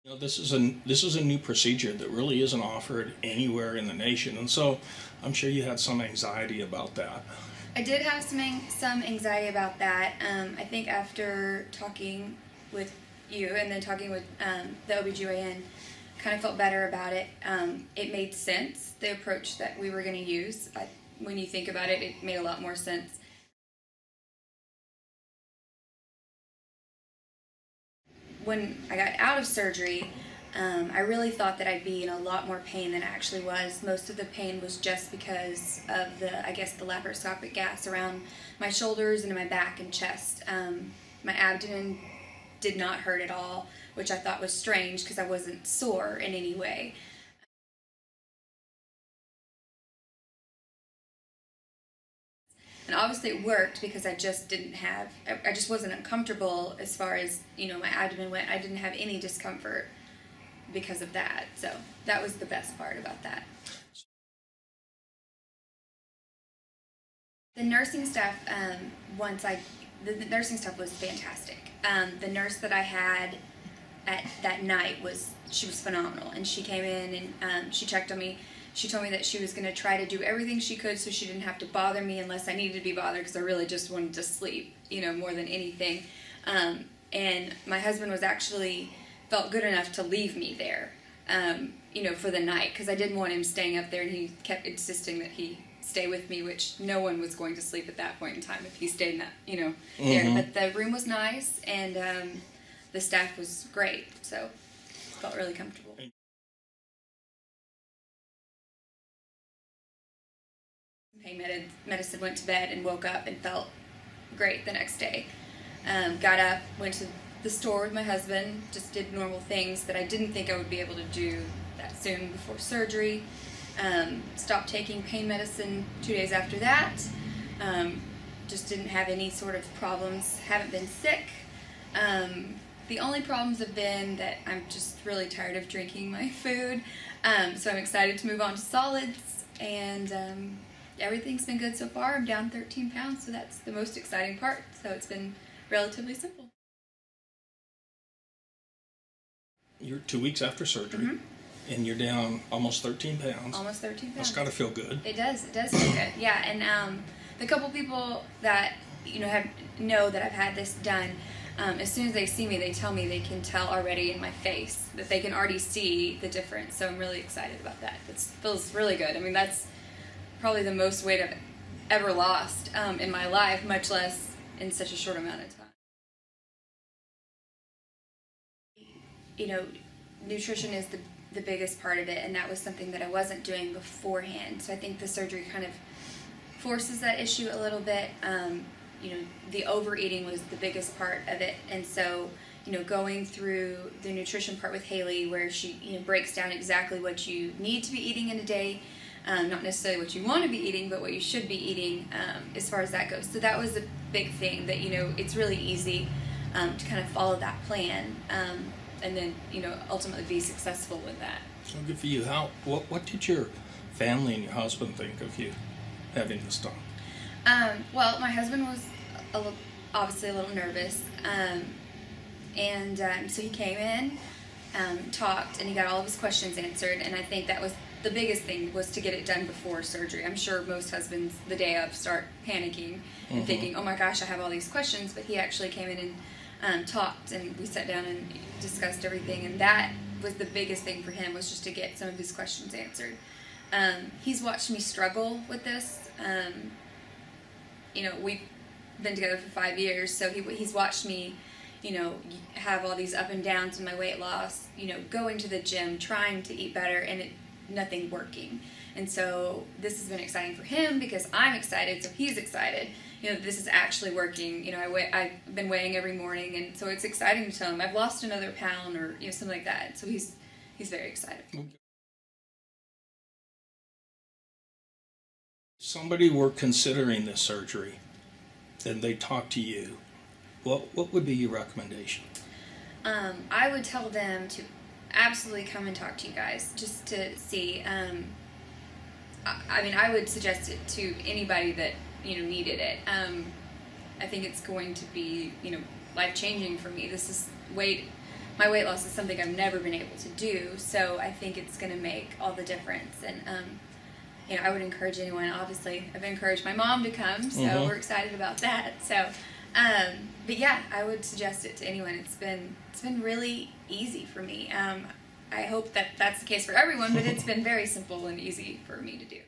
This is a new procedure that really isn't offered anywhere in the nation, and so I'm sure you had some anxiety about that. I did have some anxiety about that. I think after talking with you and then talking with the OBGYN, kind of felt better about it. It made sense, the approach that we were going to use. When you think about it, it made a lot more sense. When I got out of surgery, I really thought that I'd be in a lot more pain than I actually was. Most of the pain was just because of the laparoscopic gas around my shoulders and in my back and chest. My abdomen did not hurt at all, which I thought was strange because I wasn't sore in any way. And obviously it worked because I just wasn't uncomfortable as far as, my abdomen went. I didn't have any discomfort because of that. So that was the best part about that. The nursing staff, the nursing staff was fantastic. The nurse that I had at that night she was phenomenal, and she came in and she checked on me. She told me that she was going to try to do everything she could so she didn't have to bother me unless I needed to be bothered, because I really just wanted to sleep, more than anything. And my husband felt good enough to leave me there, for the night, because I didn't want him staying up there, and he kept insisting that he stay with me, which no one was going to sleep at that point in time if he stayed in that, there. But the room was nice, and the staff was great, so felt really comfortable. Pain medicine, went to bed and woke up and felt great the next day. Got up, went to the store with my husband, just did normal things that I didn't think I would be able to do that soon before surgery. Stopped taking pain medicine 2 days after that. Just didn't have any sort of problems, haven't been sick. The only problems have been that I'm just really tired of drinking my food, so I'm excited to move on to solids, and everything's been good so far. I'm down 13 pounds, so that's the most exciting part, so it's been relatively simple. You're 2 weeks after surgery, and you're down almost 13 pounds. Almost 13 pounds. That's got to feel good. It does feel good, yeah, and the couple people that know that I've had this done, as soon as they see me, they tell me they can tell already in my face, that they can already see the difference, so I'm really excited about that. It feels really good. I mean, that's probably the most weight I've ever lost in my life, much less in such a short amount of time. Nutrition is the biggest part of it, and that was something that I wasn't doing beforehand, so I think the surgery kind of forces that issue a little bit. The overeating was the biggest part of it, and so going through the nutrition part with Haley, where she breaks down exactly what you need to be eating in a day, not necessarily what you want to be eating, but what you should be eating, as far as that goes. So that was a big thing, that it's really easy to kind of follow that plan, and then ultimately be successful with that. So good for you. What did your family and your husband think of you having this done? Well, my husband was obviously a little nervous, and so he came in, talked, and he got all of his questions answered, and I think that was the biggest thing, was to get it done before surgery. I'm sure most husbands the day of start panicking and thinking, oh my gosh, I have all these questions, but he actually came in and talked, and we sat down and discussed everything, and that was the biggest thing for him, was just to get some of his questions answered. He's watched me struggle with this. We've been together for 5 years, so he's watched me, have all these up and downs in my weight loss, going to the gym, trying to eat better, and nothing working. And so this has been exciting for him, because I'm excited, so he's excited. This is actually working. I've been weighing every morning, and so it's exciting to tell him I've lost another pound, or something like that. So he's very excited. Somebody were considering this surgery, and they talked to you. What would be your recommendation? I would tell them to absolutely come and talk to you guys, just to see. I would suggest it to anybody that needed it. I think it's going to be life-changing for me. This is weight my weight loss is something I've never been able to do, so I think it's going to make all the difference. And you know, I would encourage anyone. Obviously, I've encouraged my mom to come, so we're excited about that. So, but yeah, I would suggest it to anyone. It's been really easy for me. I hope that that's the case for everyone, but it's been very simple and easy for me to do.